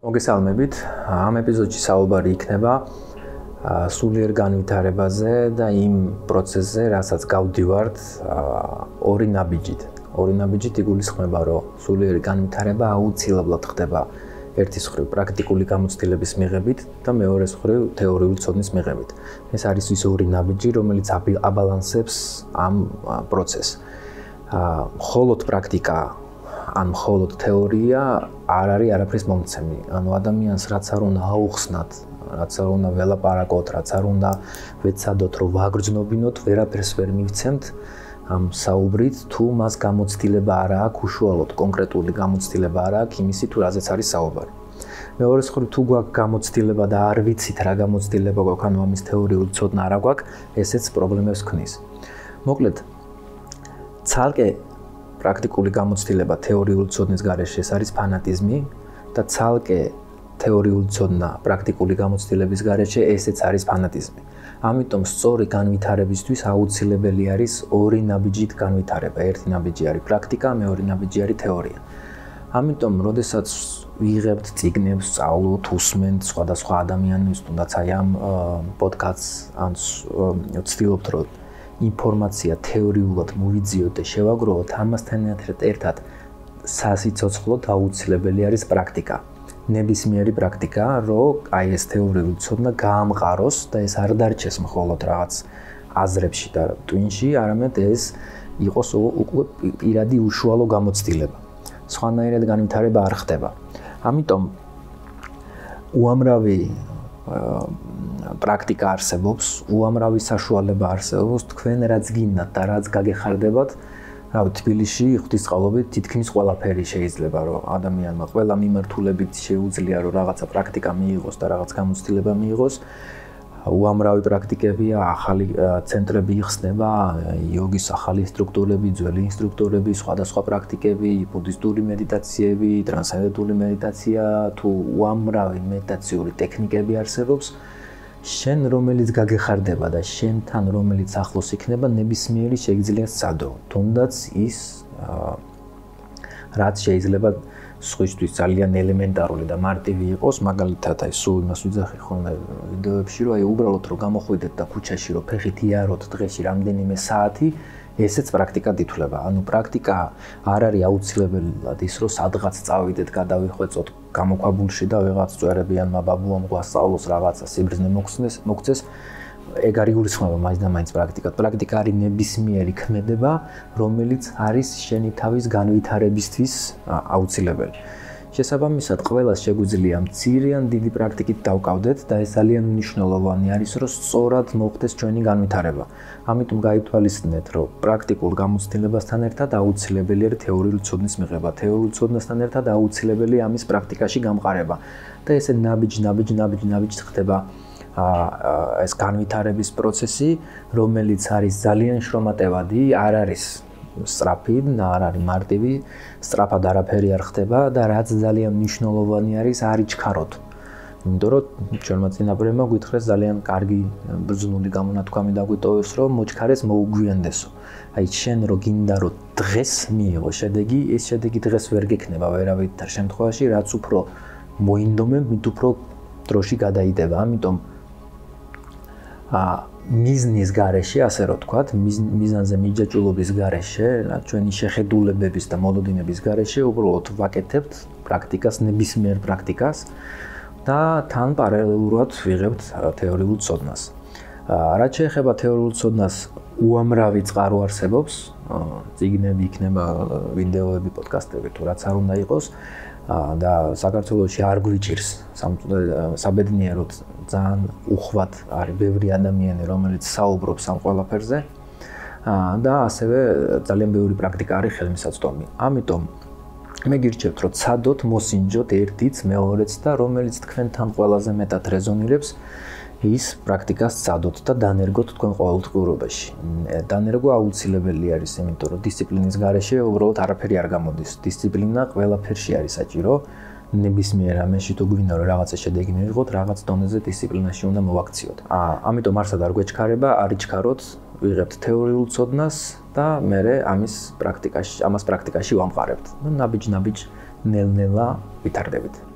მოგესალმებით. ამ ეპიზოდში საუბარი იქნება სულიერ განვითარებაზე და იმ პროცესზე, რასაც გავდივართ ორი ნაბიჯით. ორი ნაბიჯით იგულისხმება, რომ სულიერი განვითარება აუცილებლად ხდება ერთის მხრივ პრაქტიკული გამოცდილების მიღებით და მეორეს მხრივ თეორიული ცოდნის მიღებით. ეს არის ის ორი ნაბიჯი, რომელიც აბალანსებს ამ პროცესს. მხოლოდ პრაქტიკა ან მხოლოდ თეორია არ არის არაფრის მომცემი. ანუ ადამიანს რაც არ უნდა აუხსნათ, რაც არ უნდა ველაპარაკოთ, რაც არ უნდა ვეცადოთ, რომ ვაგრძნობინოთ, ვერაფერს ვერ მივცემთ ამ საუბრით, თუ მას გამოცდილება არ აქვს, უშუალოდ კონკრეტული გამოცდილება არ აქვს იმისი, თუ რაზეც არის საუბარი. მეორე მხრივ, თუ გვაქვს გამოცდილება და არ ვიცით რა გამოცდილება გვაქვს, ანუ ამის თეორიული ცოდნა არ გვაქვს, ესეც პრობლემებს ქმნის. მოკლედ, ცალკე პრაქტიკული გამოცდილება თეორიული ცოდნის გარეშე ეს არის ფანატიზმი და ცალკე თეორიული ცოდნა პრაქტიკული გამოცდილების გარეშე ესეც არის ფანატიზმი. ამიტომ სწორი განვითარებისთვის აუცილებელი არის ორი ნაბიჯით განვითარება. ერთი ნაბიჯი არის პრაქტიკა, მეორე ნაბიჯი არის თეორია. ამიტომ, როდესაც ვიღებთ წიგნებს, სწავლობთ, უსმენთ სხვადასხვა ადამიანებს, თუნდაც აი ამ პოდკასტს ან ვცდილობთ, რომ ინფორმაცია თეორიულად მოვიძიოთ და შევაგროვოთ, ამასთან ერთად სასიცოცხლოდ აუცილებელი არის პრაქტიკა. ნებისმიერი პრაქტიკა, რომ აი ეს თეორიული ცოდნა გაამყაროს და ეს არ დარჩეს მხოლოდ რაღაც აზრებში და ტვინში, არამედ ეს იყოს უკვე პირადი უშუალო გამოცდილება. სხვანაირად განვითარება არ ხდება. ამიტომ უამრავი პრაქტიკა არსებობს, უამრავი საშუალება არსებობს, თქვენ რაც გინდათ და რაც გაგეხარდებათ, რავი, თბილისში ღვთისწყალობით თითქმის ყველაფერი შეიძლება, რომ ადამიანმა ყველა მიმართულებით შეუძლია, რომ რაღაცა პრაქტიკა მიიღოს და რაღაც გამოცდილება მიიღოს. უამრავი პრაქტიკებია, ახალი ცენტრები იხსნება, იოგის ახალი ინსტრუქტორები, ძველი ინსტრუქტორები, სხვადასხვა პრაქტიკები, ბუდისტური მედიტაციები, ტრანსცენდენტული მედიტაცია, თუ უამრავი მედიტაციური ტექნიკები არსებობს. შენ რომელიც გაგეხარდება და შენთან რომელიც ახლოს იქნება, ნებისმიერი შეიძლება სცადო. თუნდაც ის რაც შეიძლება სხვისთვის ძალიან ელემენტარული და მარტივი იყოს, მაგალითად აი სულ იმას ვიძახი ხოლმე ვიდეოებში, რომ აი უბრალოდ რომ გამოხვიდეთ და ქუჩაში რომ ფეხით იაროთ დღეში რამდენიმე საათი, ესეც პრაქტიკად ითვლება. ანუ პრაქტიკა არ არის აუცილებლად ის, რომ სადღაც წავიდეთ, გადავიხვეწოთ გამოქვაბულში და ვიღაც წვერებიანმა ბაბუამ გვასწავლოს რაღაცა სიბრძნე მოგცეს. ეგ არ იგულისხმება მაინც და მაინც პრაქტიკად. პრაქტიკა არის ნებისმიერი ქმედება, რომელიც არის შენი თავის განვითარებისთვის აუცილებელი. შესაბამისად, ყველას შეგვიძლია მცირე ან დიდი პრაქტიკით დავკავდეთ და ეს ძალიან მნიშვნელოვანი არის, რომ სწორად მოხდეს ჩვენი განვითარება. ამიტომ გაითვალისწინეთ, რომ პრაქტიკულ გამოცდილებასთან ერთად აუცილებელი არის თეორიული ცოდნის მიღება. თეორიული ცოდნასთან ერთად აუცილებელია ამის პრაქტიკაში გამყარება. და ესე ნაბიჯ ხდება ეს განვითარების პროცესი, რომელიც არის ძალიან შრომატევადი, არ არის სწრაფი, არ არის მარტივი, სწრაფად არაფერი არ ხდება და რაც ძალიან მნიშვნელოვანი არის, არ იჩქაროთ. იმიტომ რომ ჩვენმა წინაპრებმა გითხრეს ძალიან კარგი ბრძნული გამონათქვამი დაგვიტოვეს, რომ მოჩქარეს მოუგვიენდესო. აი შენ რო გინდა რომ დღეს მიიღო შედეგი, ეს შედეგი დღეს ვერ გექნება ვერავითარ შემთხვევაში, რაც უფრო მოინდომებ, მით უფრო დროში გადაიდება. ამიტომ მიზნის გარეშე, ასე რომ ვთქვათ, მიზანზე მიჯაჭვულობის გარეშე, ჩვენი შეხედულებების და მოლოდინების გარეშე უბრალოდ ვაკეთებთ პრაქტიკას, ნებისმიერ პრაქტიკას და თან პარალელურად ვიღებთ თეორიულ ცოდნას. რაც შეეხება თეორიულ ცოდნას, უამრავი წყარო არსებობს, წიგნები იქნება, ვიდეოები, პოდკასტები, თუ რაც არ უნდა იყოს. და საქართველოში არ გვიჭირს საბედნიეროდ ძალიან უხვად არის ბევრი ადამიანი, რომელიც საუბრობს ამ ყველაფერზე და ასევე ძალიან ბევრი პრაქტიკა არის ხელმისაწვდომი. ამიტომ მე გირჩევთ, რომ ცადოთ, მოსინჯოთ ერთიც, მეორეც და რომელიც თქვენთან ყველაზე მეტად რეზონირებს, ის პრაქტიკას ცადოთ და დანერგოთ თქვენ ყოველდღიურობაში. დანერგვა აუცილებელი არის, იმიტომ რომ დისციპლინის გარეშე უბრალოდ არაფერი არ გამოდის. დისციპლინა ყველაფერში არის საჭირო. ნებისმიერ ამაში თუ გვინდა რომ რაღაცა შედეგი მივიღოთ, რაღაც დონეზე დისციპლინაში უნდა მოვაქციოთ. ამიტომ არსად არ გვეჩქარება, არ იჩქაროთ, ვიღებთ თეორიულ ცოდნას და მერე ამას პრაქტიკაში ვამყარებთ. ნაბიჯ-ნაბიჯ, ნელ-ნელა ვითარდებით.